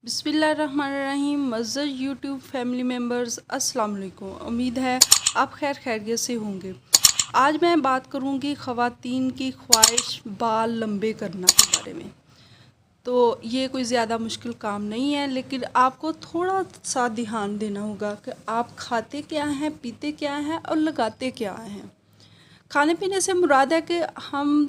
बिस्मिल्लाहिर्रहमानिर्रहीम। मज़्ज़र YouTube family members, अस्सलाम वालेकुम। उम्मीद है आप खैरियत से होंगे। आज मैं बात करूंगी ख़वातीन की ख्वाहिश बाल लंबे करना के बारे में। तो ये कोई ज़्यादा मुश्किल काम नहीं है, लेकिन आपको थोड़ा सा ध्यान देना होगा कि आप खाते क्या हैं, पीते क्या हैं और लगाते क्या हैं। खाने पीने से मुराद है कि हम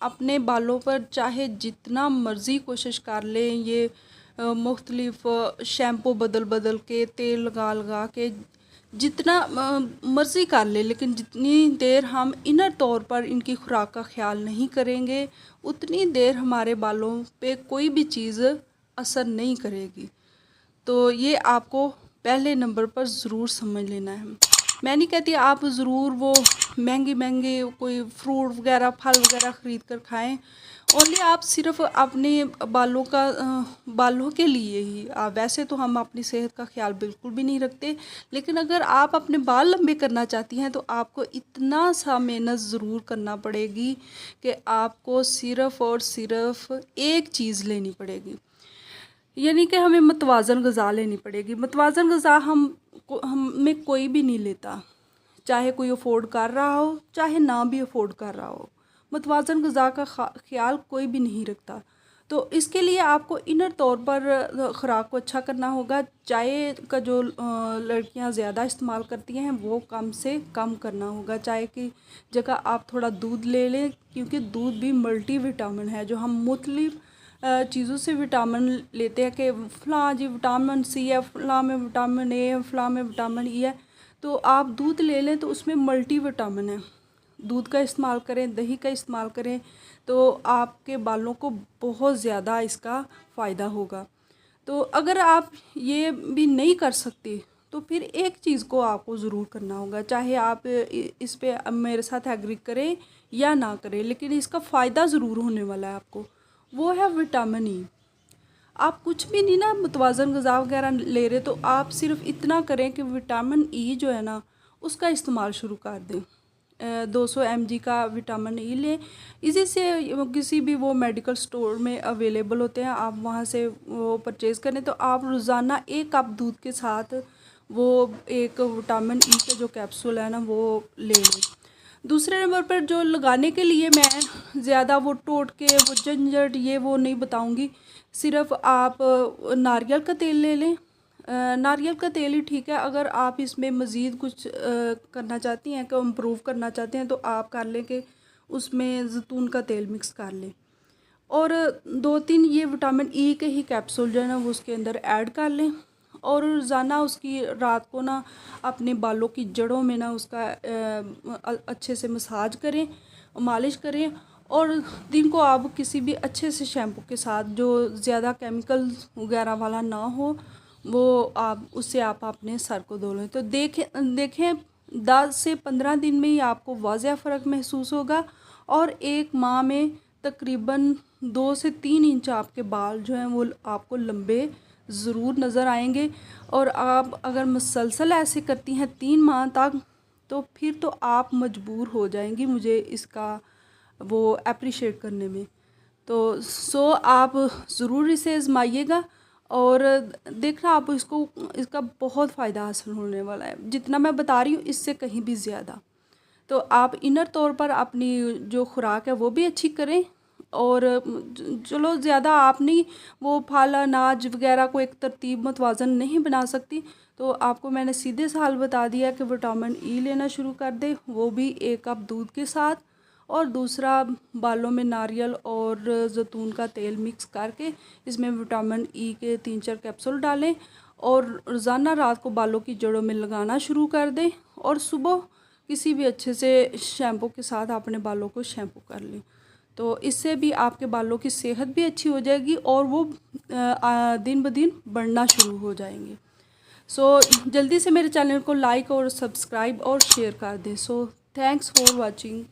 अपने बालों पर चाहे जितना मर्ज़ी कोशिश कर लें, ये मुख्तलिफ शैम्पू बदल बदल के, तेल लगा लगा के जितना मर्ज़ी कर ले, लेकिन जितनी देर हम इनर तौर पर इनकी खुराक का ख्याल नहीं करेंगे, उतनी देर हमारे बालों पे कोई भी चीज़ असर नहीं करेगी। तो ये आपको पहले नंबर पर ज़रूर समझ लेना है। मैं नहीं कहती आप ज़रूर वो महंगे महंगे कोई फ्रूट वगैरह, फल वगैरह ख़रीद कर खाएं। ओनली आप सिर्फ अपने बालों के लिए ही वैसे तो हम अपनी सेहत का ख्याल बिल्कुल भी नहीं रखते, लेकिन अगर आप अपने बाल लंबे करना चाहती हैं तो आपको इतना सा मेहनत ज़रूर करना पड़ेगी कि आपको सिर्फ़ और सिर्फ एक चीज़ लेनी पड़ेगी, यानी कि हमें मतवाज़न ग़िज़ा लेनी पड़ेगी। मतवाज़न ग़िज़ा हमें कोई भी नहीं लेता, चाहे कोई अफोर्ड कर रहा हो चाहे ना भी अफोर्ड कर रहा हो। मतवाज़न ग़िज़ा का ख्याल कोई भी नहीं रखता। तो इसके लिए आपको इनर तौर पर ख़ुराक को अच्छा करना होगा। चाय का जो लड़कियां ज़्यादा इस्तेमाल करती हैं वो कम से कम करना होगा। चाय की जगह आप थोड़ा दूध ले लें, क्योंकि दूध भी मल्टी विटामिन है। जो हम मुख्तलिफ चीज़ों से विटामिन लेते हैं कि फ़लाँ जी विटामिन सी है, फ़लाँ में विटामिन ए है, फ़लाँ में विटामिन ई है, तो आप दूध ले लें तो उसमें मल्टी विटामिन है। दूध का इस्तेमाल करें, दही का इस्तेमाल करें, तो आपके बालों को बहुत ज़्यादा इसका फ़ायदा होगा। तो अगर आप ये भी नहीं कर सकते तो फिर एक चीज़ को आपको ज़रूर करना होगा, चाहे आप इस पे मेरे साथ एग्री करें या ना करें, लेकिन इसका फ़ायदा ज़रूर होने वाला है आपको। वो है विटामिन ई। आप कुछ भी नहीं ना मुतवाज़न ग़िज़ा वगैरह ले रहे, तो आप सिर्फ इतना करें कि विटामिन ई जो है ना उसका इस्तेमाल शुरू कर दें। 200 mg का विटामिन ई लें। इसी से किसी भी वो मेडिकल स्टोर में अवेलेबल होते हैं, आप वहाँ से वो परचेज़ करें। तो आप रोज़ाना 1 कप दूध के साथ वो एक विटामिन ई के जो कैप्सूल है ना वो ले लें। दूसरे नंबर पर जो लगाने के लिए मैं ज़्यादा वो टोटके, वो झंझट, ये वो नहीं बताऊंगी। सिर्फ आप नारियल का तेल ले लें। नारियल का तेल ही ठीक है। अगर आप इसमें मज़ीद कुछ करना चाहती हैं, कि इम्प्रूव करना चाहते हैं, तो आप कर लें कि उसमें ज़ैतून का तेल मिक्स कर लें, और 2-3 ये विटामिन ई के ही कैप्सूल जो है ना वो उसके अंदर ऐड कर लें। और रोज़ाना उसकी रात को ना अपने बालों की जड़ों में ना उसका अच्छे से मसाज करें, मालिश करें। और दिन को आप किसी भी अच्छे से शैम्पू के साथ, जो ज़्यादा केमिकल वगैरह वाला ना हो, वो आप उससे आप अपने सर को धो लें। तो देखें 10 से 15 दिन में ही आपको वाज़ह फ़र्क महसूस होगा, और 1 माह में तकरीबन 2 से 3 इंच आपके बाल जो हैं वो आपको लंबे ज़रूर नज़र आएंगे। और आप अगर मुसलसल ऐसे करती हैं 3 माह तक, तो फिर तो आप मजबूर हो जाएंगी मुझे इसका वो अप्रिशिएट करने में। तो आप ज़रूर इसे आजमाइएगा और देखना आप इसका बहुत फ़ायदा हासिल होने वाला है। जितना मैं बता रही हूँ इससे कहीं भी ज़्यादा। तो आप इनर तौर पर अपनी जो खुराक है वो भी अच्छी करें। और चलो ज़्यादा आप नहीं वो फल अनाज वगैरह को एक तरतीब मतवाज़न नहीं बना सकती, तो आपको मैंने सीधे साल बता दिया कि विटामिन ई लेना शुरू कर दे, वो भी 1 कप दूध के साथ। और दूसरा, बालों में नारियल और ज़ैतून का तेल मिक्स करके इसमें विटामिन ई के 3-4 कैप्सूल डालें, और रोज़ाना रात को बालों की जड़ों में लगाना शुरू कर दें। और सुबह किसी भी अच्छे से शैम्पू के साथ अपने बालों को शैम्पू कर लें। तो इससे भी आपके बालों की सेहत भी अच्छी हो जाएगी और वो दिन ब दिन बढ़ना शुरू हो जाएंगे। जल्दी से मेरे चैनल को लाइक और सब्सक्राइब और शेयर कर दें। Thanks for watching.